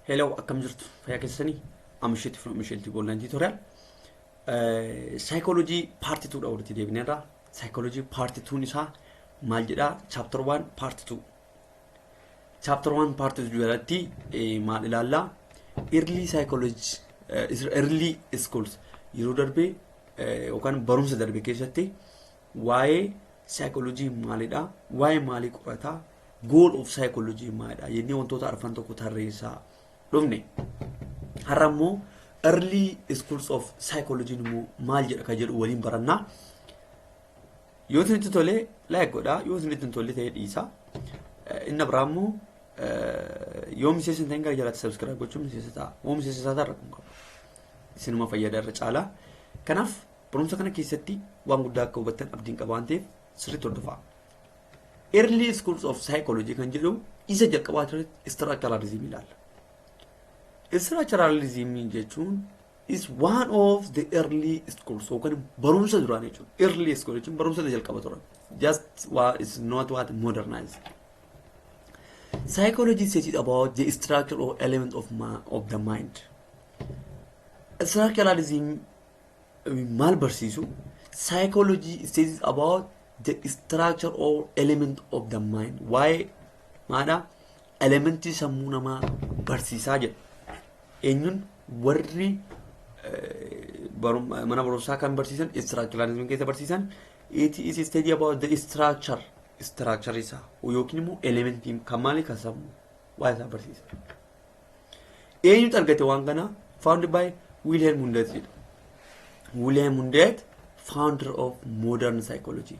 Hello, akkam jirtu fayyaa keessanii amishiti from Mishilti Gollan tutorial. Psychology part 2 dha walitti deebineerra. Psychology part 2 isaa maal jedha? Chapter 1 part 2. Chapter 1 part 2 jalatti maal ilaalla? Early psychology, early schools yeroo darbe yookaan barumsa darbe keessatti waa'ee psychology maalidha? Waa'ee maalii qorata? Goal of psychology maalidha? Yennii wantoota arfan tokko tarreessaa dhufne. Har'a immoo early schools of psychology immoo maal jedha ka jedhu waliin barannaa. Yoo isinitti tole like godhaa, yoo isinitti tole ta'ee dhiisaa. Inni biraa immoo yoo miseensa ta'in gara jalaatti subscribe gochuun miseensa ta'a. Yoo miseensa ta'a irra kun qabu. Isinuma fayyada irra caalaa. Kanaaf barumsa kana keessatti waan guddaa akka hubattan abdiin qaba waan ta'eef sirriitti hordofaa. Early schools of psychology kan jedhu isa jalqabaa irratti structuralism ilaalla. Structuralism jechuun is one of the early schools. So kan barumsa duraan jechuun early school jechuun barumsa jalqaba turan. Just what is not what modernized. Psychology says about the structure or element of the mind. Structuralism maal barsiisu? Psychology says about the structure or element of the mind. Why? Maada elementi sammuu namaa barsiisaa jedha. Eenyuun warri mana barumsaa kan barsiisan structuralism keessa barsiisan it is study about the structure isaa yookiin immoo elementii kan maali kan sammuu waa isaa barsiisa. Eenyutu argate waan kana? Founded by Wilhelm Wundt jedha. Wilhelm Wundt, founder of modern psychology.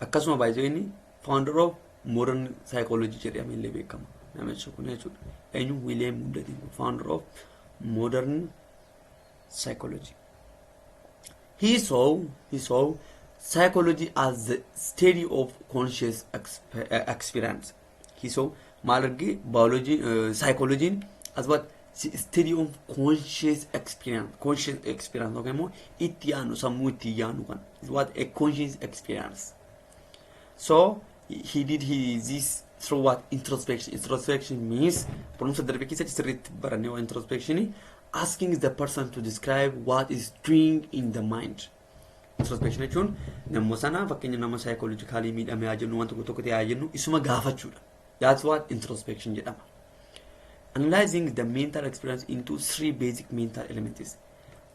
Akkasuma baay'ee inni founder of modern psychology jedhamee illee beekama. Namichi kun jechuudha. Eenyu Wilhelm Wundt, founder of modern psychology. He saw psychology as the study of conscious experience. He saw malagi biology, psychology as what study of conscious experience. Conscious experience. Okay, mo itiyanu samu itiyanu kan is what a conscious experience. So he did this through what? Introspection. Introspection means introspection, asking the person to describe what is doing in the mind. Introspection jechuun namni sana fakkeenya nama psychologically miidhamee ajennu wanta tokko ta'ee ajennu isuma gaafachuudha. That's what introspection jedhama. Analyzing the mental experience into three basic mental elements.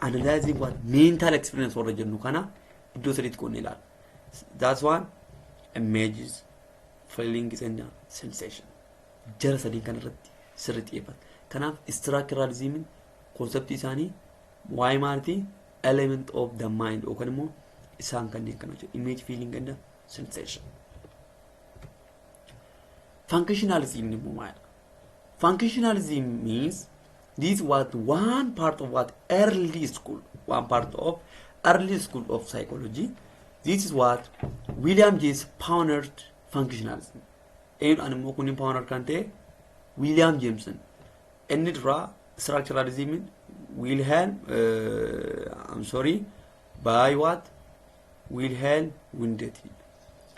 Analyzing what mental experience warra jennu kana iddoo sadiitti qoonnee ilaalla. That's one, images, feelings and sensation. Jara sadii kan irratti sirriitti dhiyeeffata. Kanaaf structuralism concept isaanii waa'ee maaliti? Element of the mind yookaan immoo isaan kanneen kana jechuudha. Image, feeling and sensation. Functionalism immoo maalidha? Functionalism means this was one part of what early school of psychology. This is what William James pioneered functionalism. And animal kunin pioneer kante William Jameson. And it ra structuralism Wilhelm by what? Wilhelm Wundt.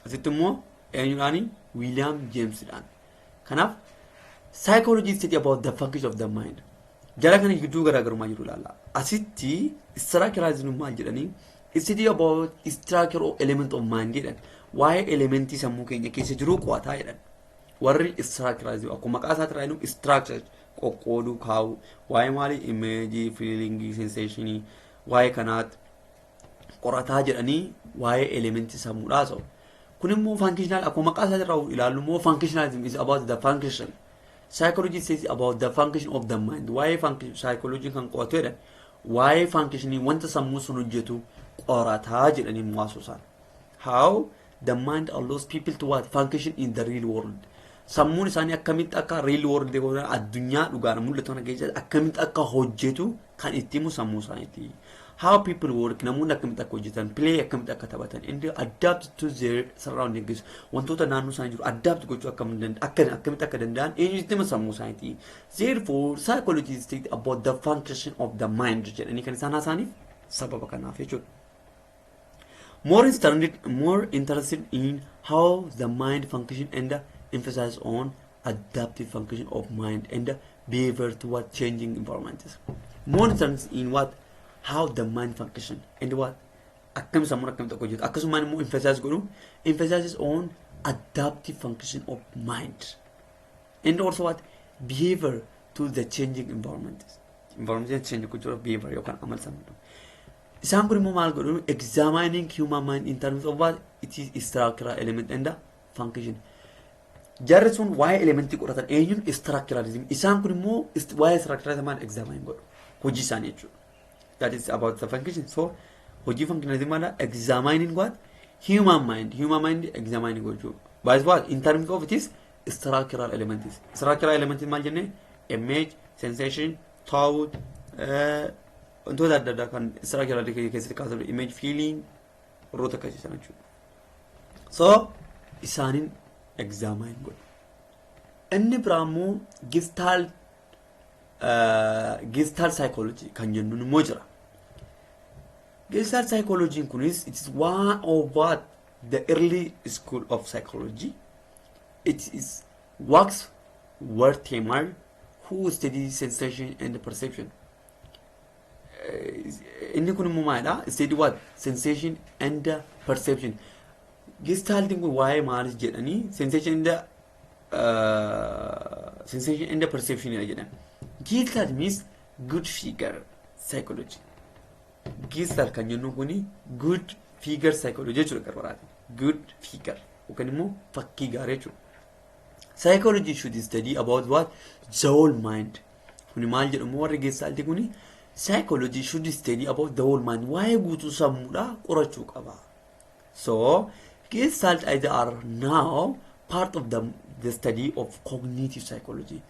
As it more and William James dan. Kanaf psychology study about the function of the mind. Jala kana gidduu garaagarummaa jiru ilaalla. Asitti structuralism maal jedhanii study about structure or element of mind jedhan. Waa'ee elementii sammuu keenya keessa jiru qo'ataa jedhan. Warri structuralism akkuma maqaa isaatti raayinu structure qoqqooduu kaa'u. Waa'ee maali? Image, feeling, sensation. Waa'ee kanaatti qorataa jedhanii waa'ee elementii sammuudhaa ta'u. Kun immoo functional akkuma maqaa isaatti irraa ilaallu immoo functionalism is about the function. Psychology says about the function of the mind. Why function psychology kan qo'atu jedhan. Why functioning wanta sammuu sun hojjetu qorataa jedhanii muwaasosan. How the mind allows people to what? Function in the real world. Sammuun isaanii akkamitti akka real world addunyaa dhugaan mul'atu kana keessatti akkamitti akka hojjetu kan itti himu sammuu isaaniiti. How people work, namoonni akkamitti akka hojjetan, play akkamitti akka taphatan, and adapt to their surroundings. Wantoota naannoo isaanii jiru adapt gochuu akkamitti akka danda'an eenyutti hima sammuu isaaniiti. Therefore, psychology is about the function of the mind jedhanii kan isaan haasa'aniif sababa kanaaf jechuudha. More interested in how the mind functions and emphasize on adaptive function of mind and behavior to what changing environments. More terms in what how the mind function and what akkam sammuu akkam tokko jiru akkasumaan immoo emphasizes on adaptive function of mind and also what behavior to the changing environment change kuchura behavior yookaan amal sammuu isaan kun immoo maal godhu examining human mind in terms of what it is structural element and function jarri sun waa'ee elementii qoratan eenyuun structuralism isaan kun immoo waa'ee structuralism examine godhu hojii isaanii jechuudha. That is about the function. So hojii functionalism ala examining what human mind examining gochuu by what in terms of it is structural elements maal jenne image sensation thought wantoota adda addaa kan structural keessatti kaasuu image feeling roota akkasiisan jechuudha. So isaanin examine godhu inni biraamoo Gestalt psychology kan jennuun immoo jira. Gestalt psychology kunis it is one of what the early school of psychology. It is Max Wertheimer who studies sensation and perception. Inni kun immoo maadha study what sensation and perception. Gestalt kun waa'ee maalis jedhanii sensation and perception jedhan. Gestalt means good figure psychology. Gestalt kan jennu kuni good figure psychology jechuudha garbaaraati. Good figure yookaan immoo fakkii gaarii jechuudha. Psychology should study about what the whole mind. Kuni maal jedhamu warri Gestalt kuni psychology should study about the whole mind. Waa'ee guutuu sammuudha qorachuu qaba. So Gestalt are now part of the study of cognitive psychology.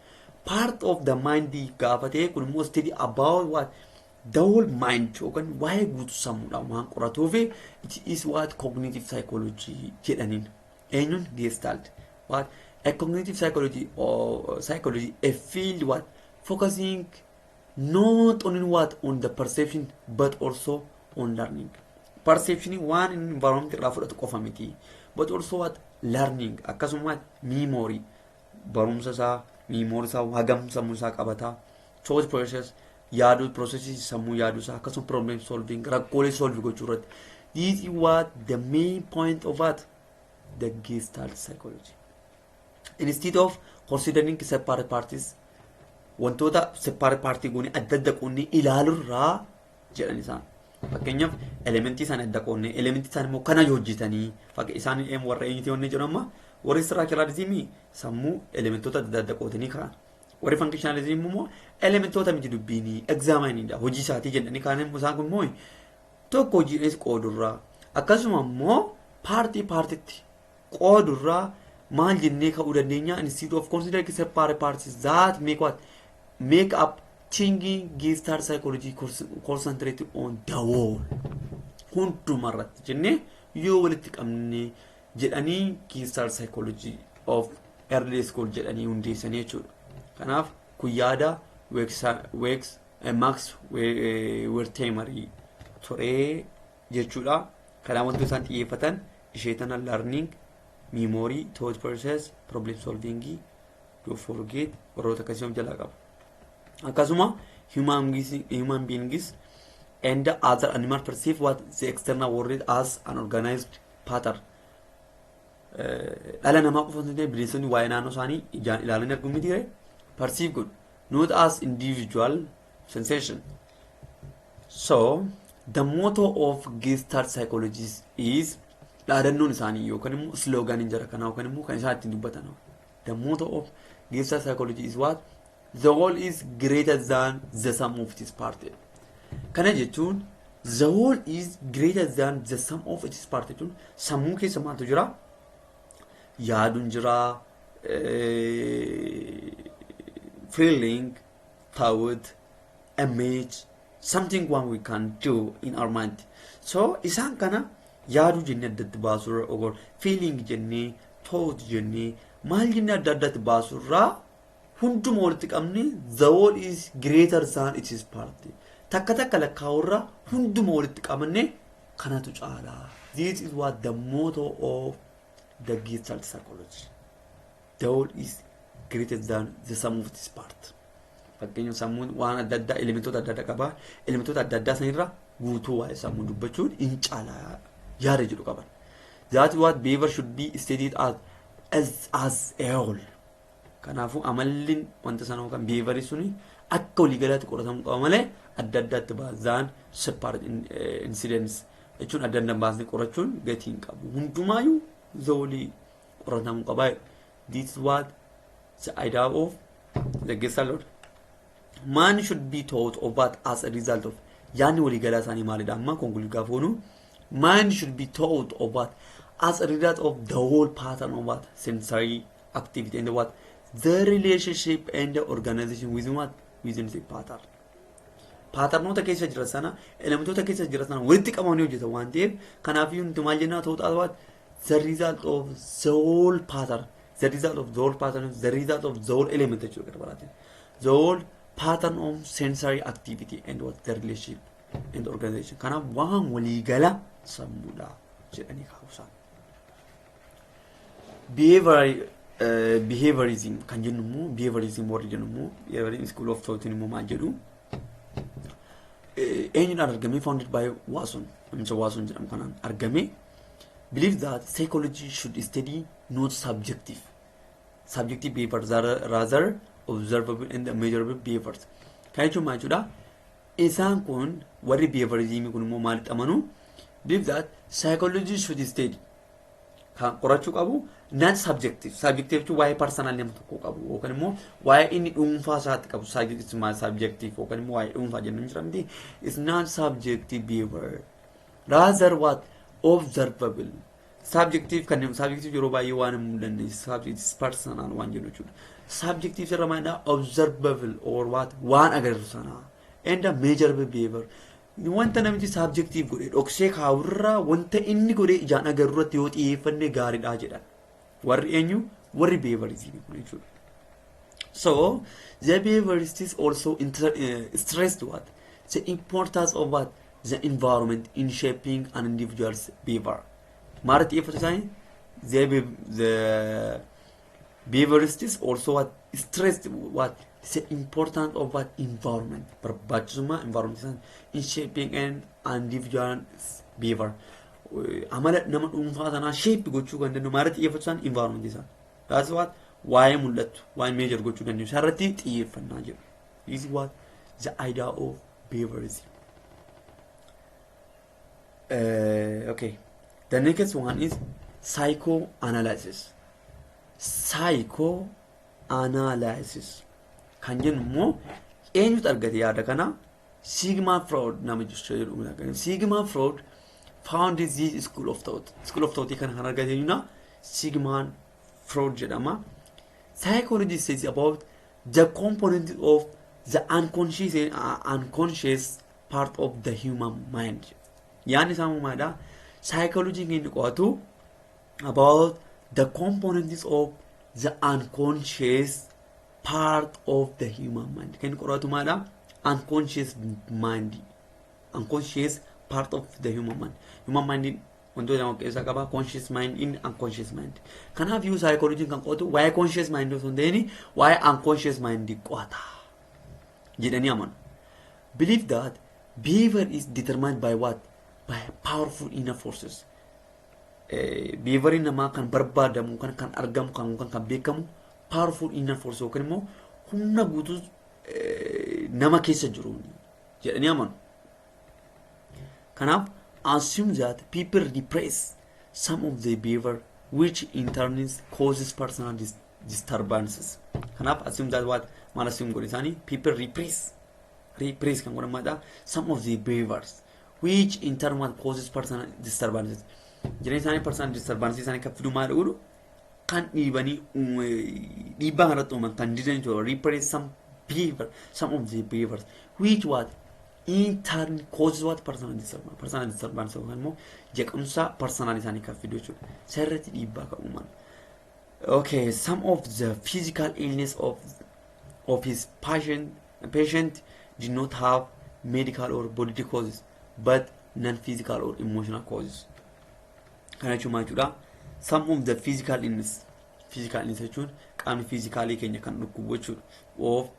Part of the mind gaafate kun immoo study about what the whole mind yookaan waa'ee guutuu sammuudha waan qoratuuf it is what cognitive psychology jedhaniin eenyuun Gestalt what a cognitive psychology or psychology a field what focusing not on what on the perception but also on learning. Perception one in environment irraa fudhatu qofa miti but also what learning akkasuma memory barumsa isaa memory isaa hagam sammuu isaa qabata thought process yaadu processes sammuu yaadu isaa akkasuma problem solving rakkoolee solve gochuu irratti this is what the main point of what the Gestalt psychology. Instead of considering separate parties wantoota separate party goone adda adda qoonni ilaalurraa jedhan isaan fakkeenyaaf elementii isaan adda qoonne elementii isaan immoo kana hojjetanii fakkii isaan warra eenyuti wanni jedhama warri structuralism sammuu elementoota adda adda qootanii kaan warri functionalism immoo elementoota miti dubbiini examining dha hojii isaatii jedhanii kaan immoo isaan kun immoo tokko hojiinis qoodurraa akkasuma immoo paartiitti qoodurraa maal jennee ka'uu dandeenya instead of considering separate parties that make up thinking Gestalt psychology concentrated on the whole hundumarratti jennee yoo walitti qabne jedhanii Gestalt psychology of early school jedhanii hundeessanii jechuudha. Kanaaf kun yaada Max Wertheimer ture jechuudha. Kanaaf wantoota isaan xiyyeeffatan isheetan learning memory thought process problem solving don't forget warroota akkasii jalaa qaba. Akkasuma human beings and other animals perceive what the external world as an organized pattern. Dhala namaa qofaatti bineensonni waa'ee naannoo isaanii ijaan ilaalanii arguu miti perceive good not as individual sensation. So the motto of Gestalt psychology is dhaadannoon isaanii yookaan immoo slogan jara kanaa yookaan immoo kan isaan ittiin dubbatan. The motto of Gestalt psychology is what the whole is greater than the sum of its parts. Kana jechuun the whole is greater than the sum of its parts jechuun sammuu keessa maaltu jira? Yaaduun jira, feeling, thought, image, something one we can do in our mind. So isaan kana yaaduu jennee adda adda baasurraa feeling jennee thought jennee maal jennee adda addatti baasurraa hunduma walitti qabne the whole is greater than its part. Takka lakkaa'urraa hunduma walitti qabne kanatu caala. This is what the motto of the Gestalt psychology. The whole is greater than the sum of its part. Fakkeenyaaf sammuun waan adda addaa elementoota adda addaa qaba. Elementoota adda addaa sanirra guutuu waa'ee sammuu dubbachuun hin caalaa yaada jedhu qaban. That what behavior should be studied as a whole. Kanaafuu amalliin wanta sana yookaan behaviorii suni akka waliigalaatti qoratamuu qaba malee adda addaatti baasaan separate incidents jechuun adda adda baasnee qorachuun gatii hin qabu. Hundumaayyuu zoolii qoratamuu qaba. This is what the idea of the Gestalt. Man should be taught of what as a result of yaani waliigalaa isaanii maalidha amma konkuluud gaafoonu. Man should be taught of what as a result of the whole pattern of what sensory activity and what the relationship and the organization within what within the pattern. Patternota keessa jira sana elementoota keessa jira sana walitti qabamanii hojjetan waan ta'eef kanaafiyyuu nuti maal jennaa ta'uudhaan what the result of the whole pattern, the result of the whole pattern, the result of the whole element jechuudha garbaaraati. The whole pattern of sensory activity and what the relationship and the organization. Kanaaf waan waliigala sammuudha jedhanii kaa'uusaan. Behaviorism kan jennu immoo behaviorism warri jennu immoo behaviorism school of thought immoo maal jedhu eenyudhaan argamee founded by Watson, namicha Watson jedhamu kanaan argamee believe that psychology should study not subjective behaviors rather observable and measurable behaviors. Kan jechuun maal jechuudha isaan kun warri behaviorism kun immoo maalitti amanu believe that psychology should study kan qorachuu qabu not subjective jechuun waa'ee personal nama tokko qabu yookaan immoo waa'ee inni dhuunfaa isaatti qabu subjective yookaan immoo waa'ee dhuunfaa jennu jira miti. It's not subjective behavior rather what observable. Subjective yeroo baay'ee waan hin mul'anne subjective personal waan jennu jechuudha. Subjective irra maana observable or what waan agarru sana and a measurable behavior. Wanta namichi subjective godhe dhoksee kaawurraa wanta inni godhe ijaan agarruutti yoo xiyyeeffanne gaariidha jedhan warri eenyu warri behaviorism kun jechuudha. So the behaviorists also stressed what the importance of what the environment in shaping an individual's behavior. Maal xiyyeeffatu isaanii the behaviorists also what stressed what the importance of what environment barbaachisummaa environment in shaping an individual's behavior. Amala nama dhuunfaa sanaa shape gochuu kan danda'u maal xiyyeeffatu isaan environment isaa. That's what waa'ee mul'atu waa'ee measure gochuu danda'u isarratti xiyyeeffannaa jedhu. This is what the idea of behaviorism. Okay. The next one is psychoanalysis. Psychoanalysis. Kan jennu immoo eenyutu argate yaada kana Sigmund Freud namicha jedhamu. Sigmund Freud founded this school of thought. School of thought kan argate eenyuna Sigmund Freud jedhama. Psychology says about the component of the unconscious part of the human mind. Yaani samu maada psychology inni qo'atu about the components of the unconscious part of the human mind. Kan qoratu maada unconscious mind, unconscious part of the human mind. Human mind wantoota lama keessa qaba conscious mind in unconscious mind. Kanaaf yoo psychology kan qo'atu waa'ee conscious mind osoo hin ta'in waa'ee unconscious mind qo'ata jedhanii amanu. Believe that behavior is determined by what? By powerful inner forces. Behavior namaa kan barbaadamu kan argamu kan beekamu powerful inner force yookaan immoo humna guutuu nama keessa jiru jedhanii amanu. Kanaaf assume that people repress some of their behavior which in turn causes personal disturbances. Kanaaf assume that what maal assume godhe isaanii people repress kan godhamaadha some of their behaviors which in turn causes personal disturbances. Jireenya isaanii personal disturbances isaanii kan fidu maal godhu kan dhiibanii dhiibbaa kanarratti uuman kan didan jiru repress some of the behaviors which what in turn causes what personal disturbance yookaan immoo jeequmsa personal isaanii kan fidu jechuudha. Sarratti dhiibbaa kan uuman. Okay, some of the physical illness of his patient did not have medical or bodily causes but non-physical or emotional causes. Kana jechuun jechuudha. Some of the physical illness jechuun qaamni physically keenya kan dhukkubu jechuudha of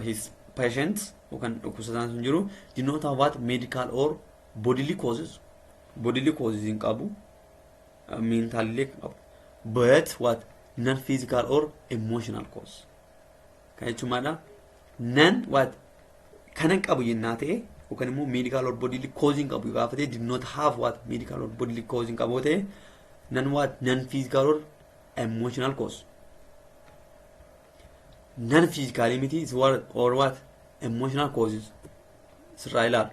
his patients who can did not have what medical or bodily causes in qabu mental but what non-physical or emotional cause none what kanan qabu yennate who can move medical or bodily causing qabu gafate did not have what medical or bodily causing qabote none what non-physical or emotional cause non-physicality is what or what emotional causes Israel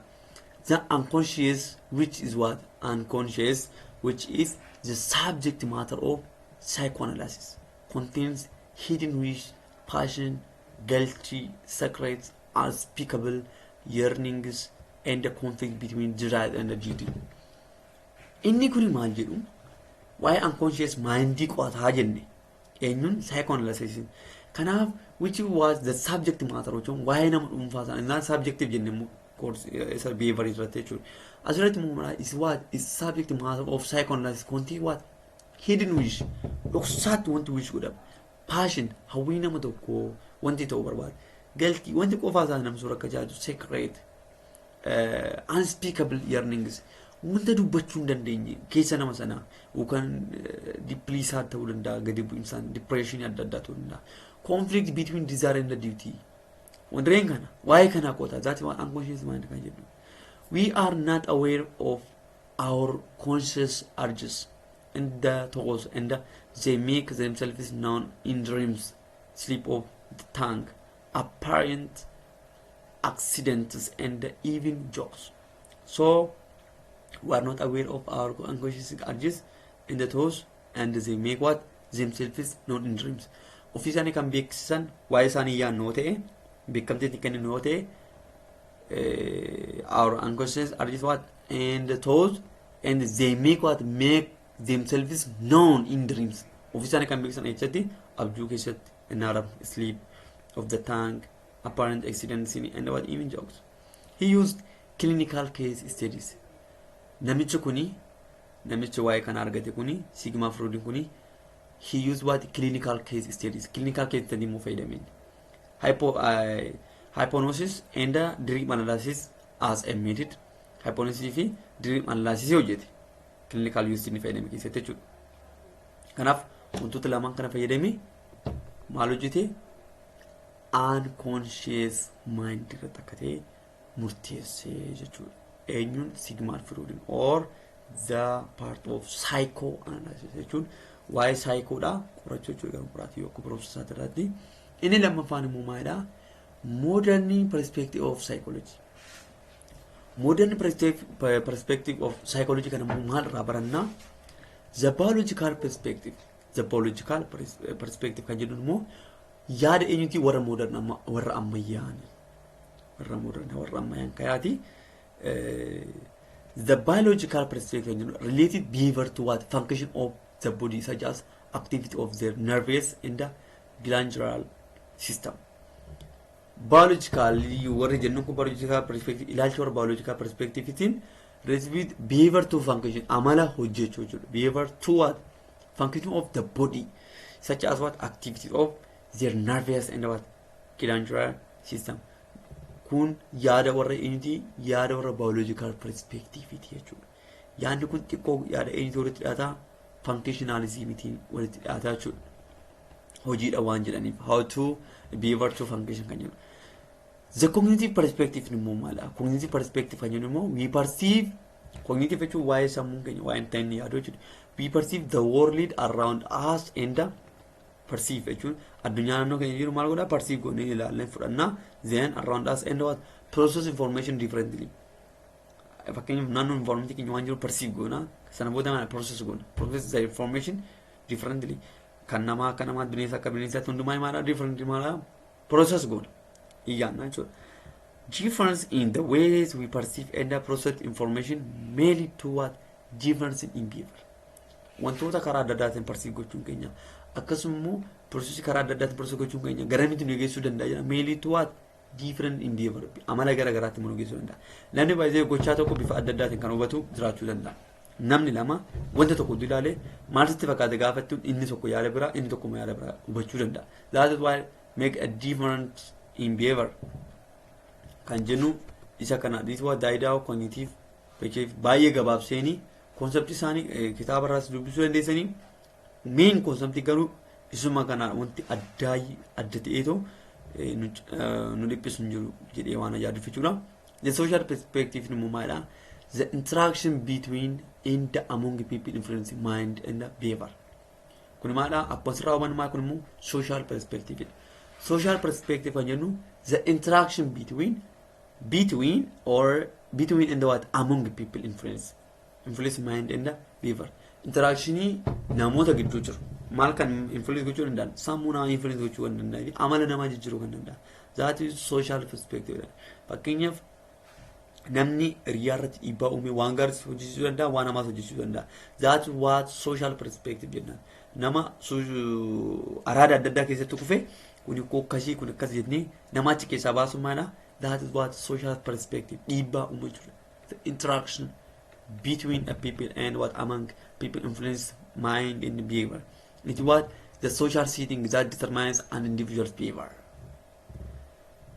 the unconscious which is what unconscious which is the subject matter of psychoanalysis contains hidden wish passion guilty secrets unspeakable yearnings and the conflict between desire and the duty inni kuni maal jedhu why unconscious mind qotaa jenne eenyun psychoanalysis kanaaf which was the subject matter of why nam umfasa and not subjective jenne course is a behaviorism related as right is what is subject matter of psychoanalysis contain what hidden wish doksat want to wish good passion hawina madoko want it over what guilty want to qofasa nam sura kajaaju secret unspeakable yearnings wanta dubbachuu dandeenye keessa nama sana ukan deeply sad ta'uu danda'a gadi bu'insan depression adda adda ta'uu danda'a conflict between desire and the duty wondering kana why kana qota that one unconscious mind kan jedhu we are not aware of our conscious urges and the thoughts and they make themselves known in dreams sleep of the tongue apparent accidents and even jokes so we are not aware of our unconscious urges and the thoughts and they make what themselves known in dreams officially can be exan why sani ya note become the can note our unconscious urges what and the thoughts and they make what make themselves known in dreams officially can be exan hati abju kesat in sleep of the tongue apparent accidents and what even jokes he used clinical case studies namichi kuni namichi waa'ee kana argate kuni Sigmund Freud kuni he used what clinical case studies clinical case study mu fayyadamin hypnosis and dream analysis as a method hypnosis fi dream analysis hojjete clinical use ni fayyadame keessatti jechuudha kanaaf wantoota lamaan kana fayyadame maal hojjete unconscious mind irratti akka ta'e murteessee jechuudha eenyuun Sigmund Freud or the part of psychoanalysis jechuudha why psycho da qorachuu jechuudha qorati yoo process irratti inni lammaffaan immoo maalidha modern perspective of psychology modern perspective of psychology kana maal irraa baranna the biological perspective kan jedhu immoo yaada eenyuti warra modern warra ammayyaan kayaati the biological perspective related behavior to what function of the body such as activity of their nervous and the glandular system biologically warra jennu ko biological perspective ilaalcha warra biological perspective itin related behavior to function amala hojjechuu jechuudha behavior to what function of the body such as what activity of their nervous and what glandular system kun yaada warra eenyuti yaada warra biological perspective iti jechuudha yaadni kun xiqqoo yaada eenyuti walitti dhiyaataa functionalism iti walitti dhiyaataa jechuudha hojiidha waan jedhaniif how to behavior to function kan jedhu the cognitive perspective ni immoo maala cognitive perspective kan jedhu immoo we perceive cognitive jechuun waa'ee sammuu keenya waa'ee intaan yaaduu jechuudha we perceive the world around us and perceive jechuun addunyaa naannoo keenya jiru maal godha perceive goonee ilaallee fudhannaa then around us and what process information differently fakkeenyaaf naannoo environment keenya waan jiru perceive goona sana booda maal process goona process the information differently kan namaa akka namaa bineensa akka bineensaatti hundumaa maal differently maal process goona iyyaanna jechuudha difference in the ways we perceive and process information may lead to what difference in behavior wantoota karaa adda addaatiin perceive gochuun keenya akkasumas process karaa adda addaatiin process gochuun keenya garamitti nu geessuu danda'a jira may lead to what different in behavior amala gara garaatti nu geessuu danda'a namni baay'ee gochaa tokko bifa adda addaatiin kan hubatu jiraachuu danda'a namni lama wanta tokko ilaalee maal sitti fakkaata gaafattu inni tokko yaada bira inni tokko yaada bira hubachuu danda'a that is why make a different in behavior kan jennu isa kana. This was the idea of cognitive behavior. Baay'ee gabaabseeni concept isaanii kitaaba irraas dubbisuu dandeessanii. Main concept garuu isuma kana wanti adda ta'eetu nu dhiphisu hin jiru jedhee waan yaadachiisuudha. The social perspective immoo maalidha? The interaction between and among people influencing mind and behavior. Kun maalidha? Abbasirraa hubannu kun immoo social perspective. Social perspective kan jennu the interaction between and what among people influence mind and behavior. Interaction namoota gidduu jiru. Maal kan influence gochuu danda'an? Sammuu namaa influence gochuu kan danda'an, amala namaa jijjiiruu kan danda'an. That is social perspective. Fakkeenyaaf namni hiriyaa irratti dhiibbaa uume waan gaarii hojjechuu danda'a, waan hamaas hojjechuu danda'a. That is what social perspective jennaan. Nama araada adda addaa keessatti kufe kun akkasii kun akkas jennee namaachi keessaa baasuu maala? That is what social perspective dhiibbaa uume jechuudha. The interaction between a people and what among people influence mind and behavior. It is what the social setting that determines an individual's behavior.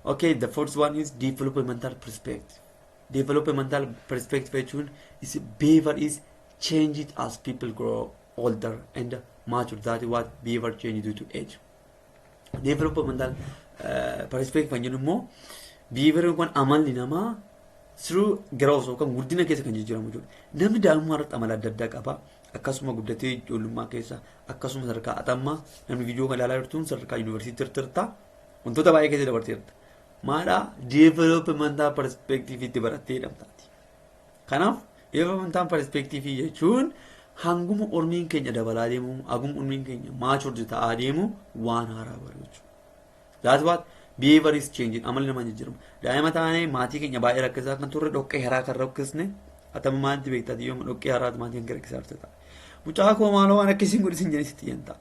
Okay, the first one is developmental perspective. Developmental perspective is behavior is changed as people grow older and mature. That is what behavior changes due to age. Developmental perspective kan jennu immoo behavior kun amalli namaa through growth yookaan guddina keessa kan jijjiiramu jechuudha. Namni daa'imummaa irratti amala adda addaa qaba. Akkasuma guddatee ijoollummaa keessa akkasuma sadarkaa atammaa namni viidiyoo kan ilaalaa jirtuun sadarkaa yuunivarsiitii tirtirtaa wantoota baay'ee keessa dabarteerta. Maadha developmental perspective itti barattee jedhamtaati. Kanaaf developmental perspective jechuun hanguma ormiin keenya dabalaa deemu, hanguma ormiin keenya mature ta'aa deemu waan haaraa baruu jechuudha. That's what behavior is changing. Amalli namaa jijjiiramu. Daa'ima taanee maatii keenya baay'ee rakkisaa kan turre dhoqqee haraa kan rakkisne atama maanti beektaati yoo dhoqqee haraatu maatiin kan rakkisaa turte ta'a. Mucaa koo maaloo waan akkasiin godhisin jedhanii sitti yantaa.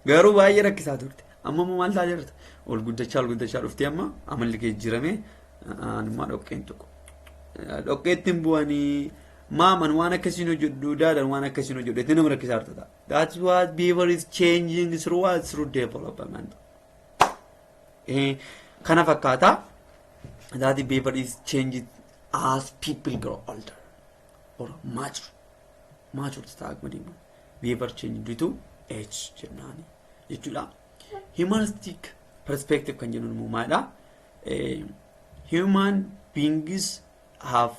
Garuu baay'ee rakkisaa turte. Amma maal ta'a jirta? Ol guddachaa dhuftee amma amalli kee jijjiirame anuma dhoqqeen tokko. Dhoqqeettiin bu'anii maaman waan akkasiin hojjedhu daadan waan akkasiin hojjedhu itti nama rakkisaa turte ta'a. That's what behavior is changing through what? Through development. Kana fakkaata that behavior is changed as people grow older or mature ta'aa deemu. Behavior change due to age jennaani jechuudha. Humanistic perspective kan jennu immoo maalidha? Human beings have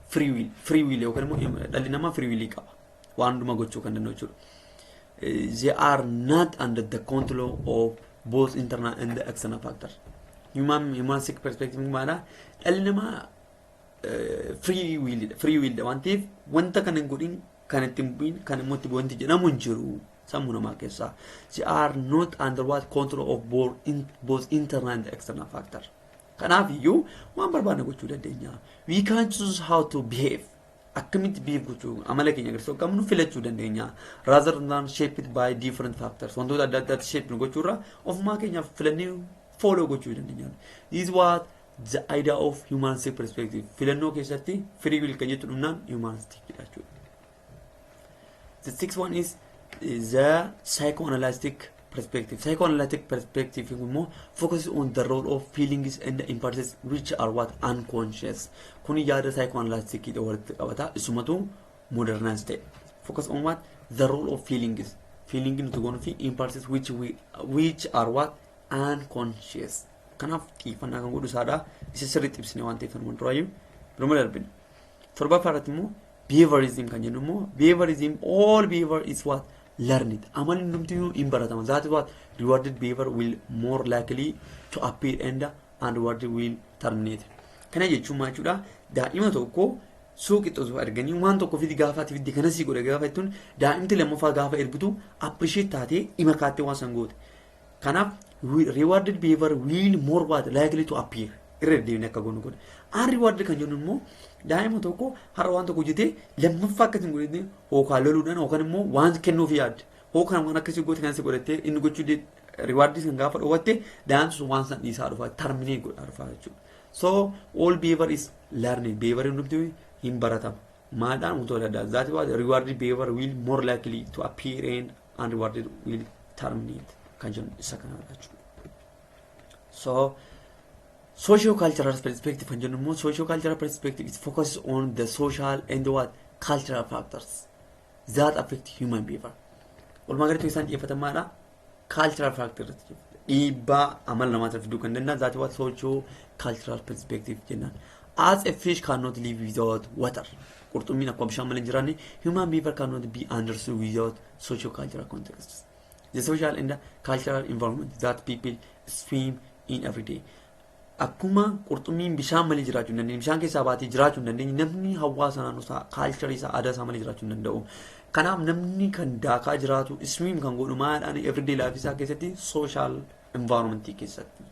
free will yookaan immoo dhalli namaa free will qaba. Waan hundumaa gochuu kan danda'u jechuudha. They are not under the control of both internal and external factors. Humanistic perspective maala dhalli namaa free will waan ta'eef wanta kan hin godhin kan ittiin bu'in kan immoo itti wanti jedhamu hin jiru sammuu namaa keessaa. They are not under what control of both internal and external factors. Kanaaf iyyuu waan barbaadne gochuu dandeenya. We can choose how to behave. Akkamitti behave gochuu amala keenya agarsiisuu qabnu filachuu dandeenya. Rather than shaped by different factors. Wantoota adda addaatti shape gochuurra ofumaa keenyaaf filannee follow gochuu dandeenya. This is what the idea of humanistic perspective. Filannoo keessatti free will kan jettu dhumnaan humanistic jechuudha. The sixth one is the psychoanalytic perspective. Psychoanalytic perspective focuses on the role of feelings and impulses which are what unconscious. Kuni yaada psychoanalytic walitti qabata isumatu modernized. Focus on what the role of feelings. Feeling into one of impulses which are what unconscious. Kanaaf xiyyeeffannaa kan godhu saadha isa sirriitti ibsine waan ta'eef kan duraayyuu biruma darbine. Torbaffaarratti immoo behaviorism kan jennu immoo behaviorism all behavior is what learned. Amalli hundumtuu hin baratama. That is what rewarded behavior will more likely to appear and unrewarded will terminate. Kana jechuun maal jechuudha? Daa'ima tokko suuqixxoo arganii waan tokko fidi gaafaati fidi kana sii godhe gaafa jettuun daa'imti lammaffaa gaafa ergitu appreciate taatee ima kaattee waan san goote. Kanaaf rewarded behavior will more what likely to appear. Irra deemnee akka goonu godhe. Unrewarded kan jennu immoo daa'ima tokko har'a waan tokko hojjetee lammaffaa akkasiin godhete hookaan loluudhaan hookaan immoo waan kennuuf yaadde hookaan waan akkasii goote kan si godhattee inni gochuu rewarded kan gaafa dhoowwatte daa'imti sun waan san dhiisaa dhufa terminate godhaa dhufa jechuudha. So all behavior is learning. Behavior hundumtuu hin baratama. Maadhaan wantoota adda addaa. That is rewarded behavior will more likely to appear and unrewarded will terminate. Kan jennu isa kanadha jechuudha. So socio-cultural perspective kan jennu immoo socio-cultural perspective is focused on the social and what cultural factors that affect human behavior. Walumaa galatti isaan xiyyeeffatamadha cultural factors dhiibbaa amala namaatiif fiduu kan danda'an that what socio-cultural perspective jennaan. As a fish cannot live without water. Qurxummiin akkuma bishaan malee hin jiraanne human behavior cannot be understood without socio-cultural contexts. The social and the cultural environment that people swim in every day. Akkuma qurxummiin bishaan malee jiraachuu hin dandeenye bishaan keessaa baatee jiraachuu hin dandeenye namni hawaasa naannoo isaa culture isaa aadaa isaa malee jiraachuu hin danda'u. Kanaaf namni kan daakaa jiraatu swim kan godhu maadhaan everyday life isaa keessatti social environment keessatti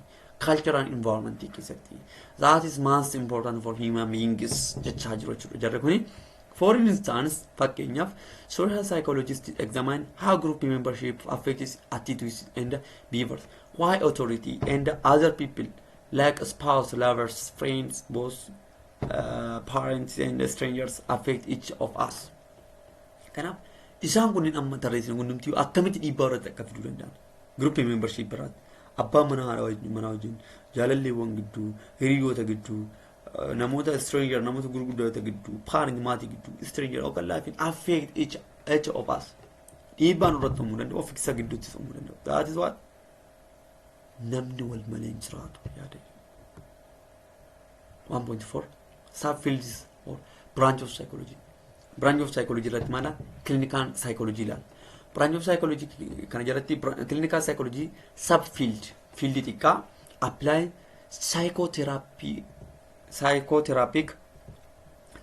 cultural environment keessatti that is most important for human beings jechaa jiru jechuudha jarri kuni. For instance, fakkeenyaaf social psychologists examine how group membership affects attitudes and behaviors, why authority and other people like spouse, lovers, friends, boss, parents and strangers affect each of us. Kanaaf isaan kunniin amma tarreessan hundumtuu akkamitti dhiibbaa irratti akka fiduu danda'an group membership biraatti abbaan manaa wajjin jaalalleewwan gidduu hiriyoota gidduu namoota stranger namoota gurguddoota gidduu parent maatii gidduu stranger okan laafin affect each of us dhiibbaan irratti uumuu danda'u of isa gidduutti uumuu danda'u. That is what namni wal malee hin jiraatu yaada. 1.4 subfields or branch of psychology. Branch of psychology irratti maala clinical psychology ilaala. Branch of psychology kana jalatti clinical psychology subfield field xiqqaa apply psychotherapeutic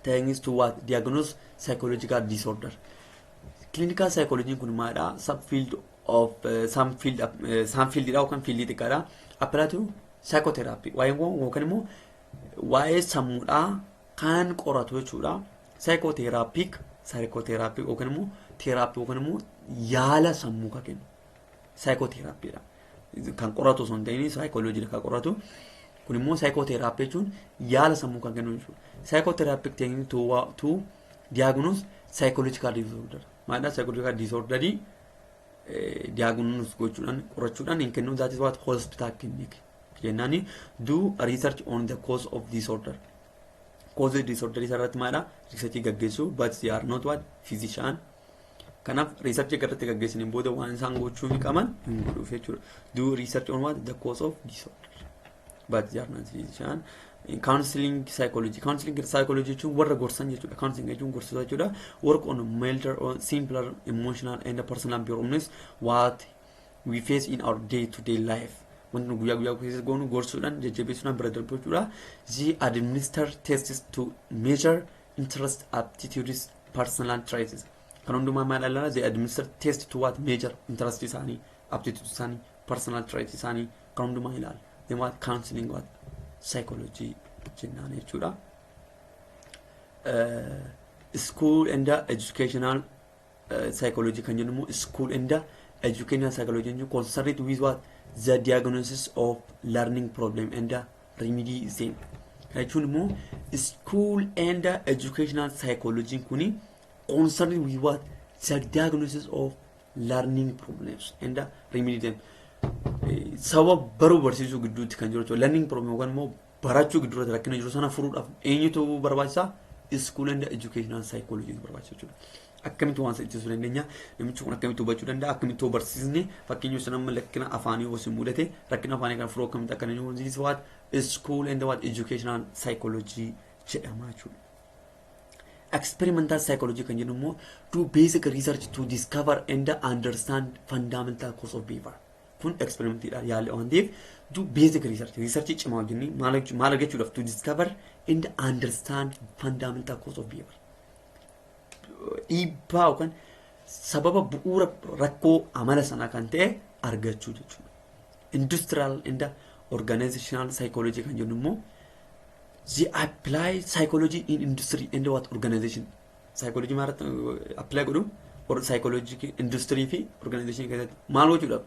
techniques to what diagnose psychological disorder. Clinical psychology kun maadha subfield of some field dha yookaan field xiqqaadha apply to psychotherapy waa'ee yookaan immoo waa'ee sammuudhaa kan qoratu jechuudha. Psychotherapy yookaan immoo therapy yookaan immoo yaala sammuu kan kennu psychotherapy dha kan qoratu osoo hin ta'in psychology kan qoratu kun immoo psychotherapy jechuun yaala sammuu kan kennu jechuudha. Psychotherapeutic technique to diagnose psychological disorder maadha psychological disorder diagnose gochuudhaan qorachuudhaan hin kennu. That is what hospital clinic jennaani do research on the cause of disorder. Cause of disorder irratti maadha research gaggeessu but they are not what physician. Kanaaf research irratti gaggeessaniin booda waan isaan gochuu hin qaban hin godhuuf jechuudha. Do research on what the cause of disorder but they are not physician. Counseling psychology jechuun warra gorsan jechuudha. Counseling jechuun gorsuu jechuudha. Work on milder or simpler emotional and personal problems what we face in our day-to-day life. Wanti guyyaa keessatti goonu gorsuudhaan jajjabeessuudhaan bira darbu jechuudha. They administer tests to measure interest, aptitudes, personal traits. Kan hundumaa maal ilaalaa they administer test to what measure interest isaanii, aptitudes isaanii, personal traits isaanii kan hundumaa ilaala. Then what counseling what psychology jennaan jechuudha. School and educational psychology kan jennu immoo school and educational psychology jechuun concerned with what the diagnosis of learning problem and remedy them. Jechuun immoo school and educational psychology kuni concerned with what the diagnosis of learning problems and remedy them. Sababa baruu barsiisuu gidduutti kan jiru learning problem yookaan immoo barachuu gidduutti rakkina jiru sana furuudhaaf eenyutu barbaachisa? School and educational psychology barbaachisa jechuudha. Akkamitti waan ittisuu dandeenya namichi kun akkamitti hubachuu danda'a akkamitti barsiisne fakkeenyaaf sanamma lakkina afaanii osoo mudate rakkina afaanii kan furuu akkamitti akka inni this what school and what educational psychology jedhama jechuudha. Experimental psychology kan jennu immoo do basic research to discover and understand fundamental cause of behavior. Kun experimentidha yaala waan ta'eef do basic research cimaa wajjin maal argachuudhaaf to discover and understand fundamental cause of behavior. Dhiibbaa yookaan sababa bu'uura rakkoo amala sanaa kan ta'e argachuu jechuudha. Industrial and organizational psychology kan jennu immoo they apply psychology in industry and what organization. Psychology maarratti apply godhu or psychology industry fi organization keessatti maal gochuudhaaf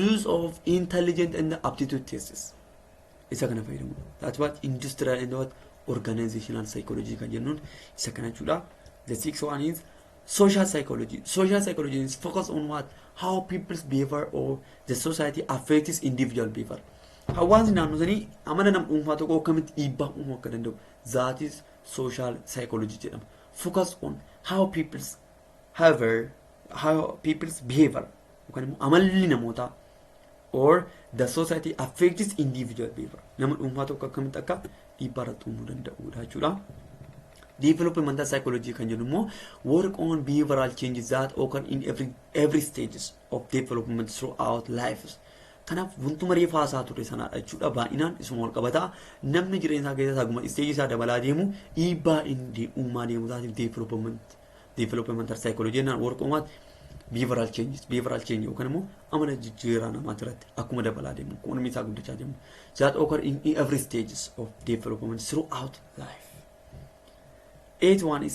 use of intelligent and aptitude tests isa kana fayyadamu. That's what industrial and what organizational psychology kan jennuun isa kana jechuudha. The sixth one is social psychology. Social psychology is focused on what how people's behavior or the society affects individual behavior. hawaasni naannoo sanii amala nam dhuunfaa tokko akkamitti dhiibbaa uumuu akka danda'u. That is social psychology jedhama. Focus on how people's behavior yookaan immoo amalli namootaa or the society affects individual behavior. Nama dhuunfaa tokko akkamitti akka dhiibbaa irratti uumuu danda'udha jechuudha. Developmental psychology kan jennu immoo work on behavioral changes that occur in every stages of development throughout life. Kanaaf wantu marii faasaa ture sanaadha jechuudha. Baay'inaan isuma wal qabataa namni jireenya isaa keessatti aguma isteejii isaa dabalaa deemu dhiibbaa inni uumaa deemu taasiif developmental psychology jennaan work on behavioral changes yookaan immoo amala jijjiiraa namaa irratti akkuma dabalaa deemu kunuunmi isaa guddachaa deemu that occur in every stages of development throughout life. 8 is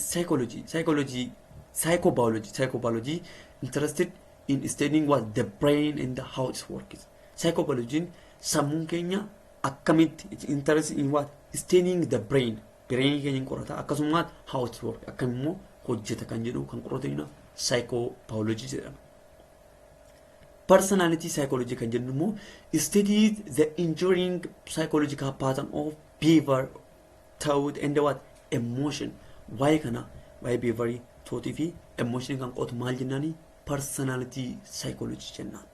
psychobiology interested in studying what the brain and how it works. Psychobiology sammuun keenya akkamitti interested in what studying the brain keenya qorata akkasumas how it works akkamimmoo hojjeta kan jedhu kan qoratudha psychobiology jedhama. Personality psychology kan jennu immoo studies the enduring psychological pattern of behavior, thought and what emotion. Why kana why behavior, thought fi emotion kan qotu maal jennaani personality psychology jennaan.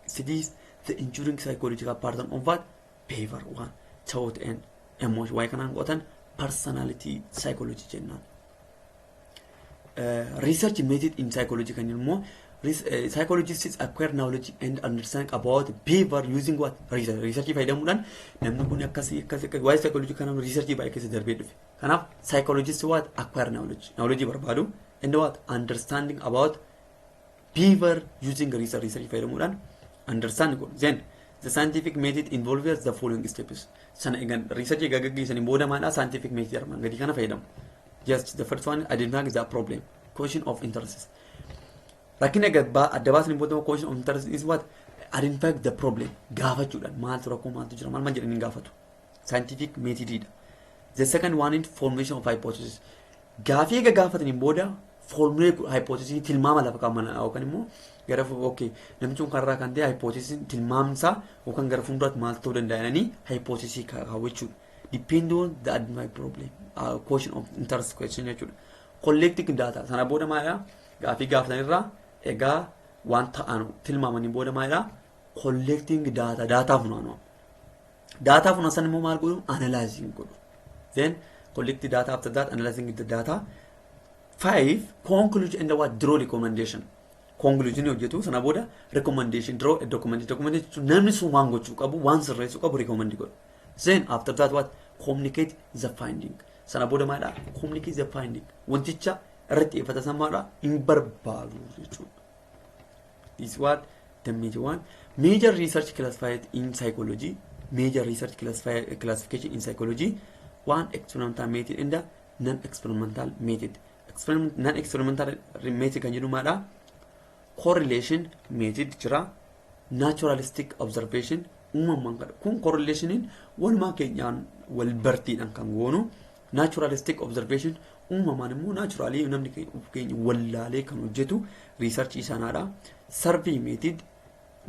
Studies the enduring psychological pattern of what behavior, one thought and emotion. Why kana qotan personality psychology jennaan. Research method in psychology kan jennu immoo psychologists acquire knowledge and understanding about behavior using what research fayyadamuudhaan namni kun akkasii waa'ee psychology kana research baay'ee keessa darbee dhufe. Kanaaf psychologists what acquire knowledge barbaadu and what understanding about behavior using research fayyadamuudhaan understand godhu. Then the scientific method involves the following steps. Sana egan research gaggeessanii booda maadha scientific method armaan gadi kana fayyadamu. Just the first one, identifying the problem, question of interest. Rakkina adda baasni booda question of interest is what identify the problem. Gaafachuudhaan maaltu rakkoo maaltu jira maal jedhanii gaafatu. Scientific method. The second one is formulation of hypothesis. Gaafii gaafatanii booda formulate hypothesis tilmaama lafa qaban yookaan immoo gara okay namni kun karraa kan ta'e hypothesis tilmaamsa yookaan gara fuulduraatti maal ta'uu danda'anii hypothesis kaawwachuudha. Depend on the identified problem. Question of interest question jechuudha. Collecting data. Sana booda maalidha? Gaafii gaafatanirraa egaa wanta anu tilmaamanii booda maalidha? Collecting data funaanuu. Data funaasan immoo maal godhu? Analyzing godhu. Then collect data, after that analyzing the data. 5 conclusion and what draw recommendation. Conclusion hojjetu sana booda recommendation draw a document namni sun waan gochuu qabu waan sirreessuu qabu recommend godhu. Then after that what communicate the finding. Sana booda maalidha? Communicate the finding. Wanticha irratti ifata samaadha hin barbaadu jechuudha. This is what the major one. Major research classified in psychology. Major research classification in psychology. One experimental method and the non-experimental method. Non-experimental method kan jennu maalidha? Correlation method jira. Naturalistic observation. Uumamaan kun correlationiin walumaa keenyaan wal bartiidhaan kan goonu. Naturalistic observation uumamaan immoo naturally namni keenya wallaalee kan hojjetu research isaanaadha. Survey method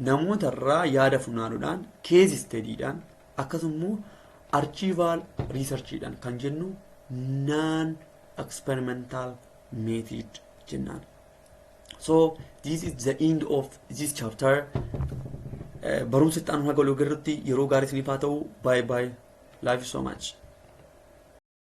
namoota irraa yaada funaanuudhaan case study'dhaan akkasumas archival research'dhaan kan jennu non experimental method jennaan. So this is the end of this chapter. Barumsa itti aanu haga walii galatti yeroo gaarii isiniif haa ta'u. Bye bye. Love you so much.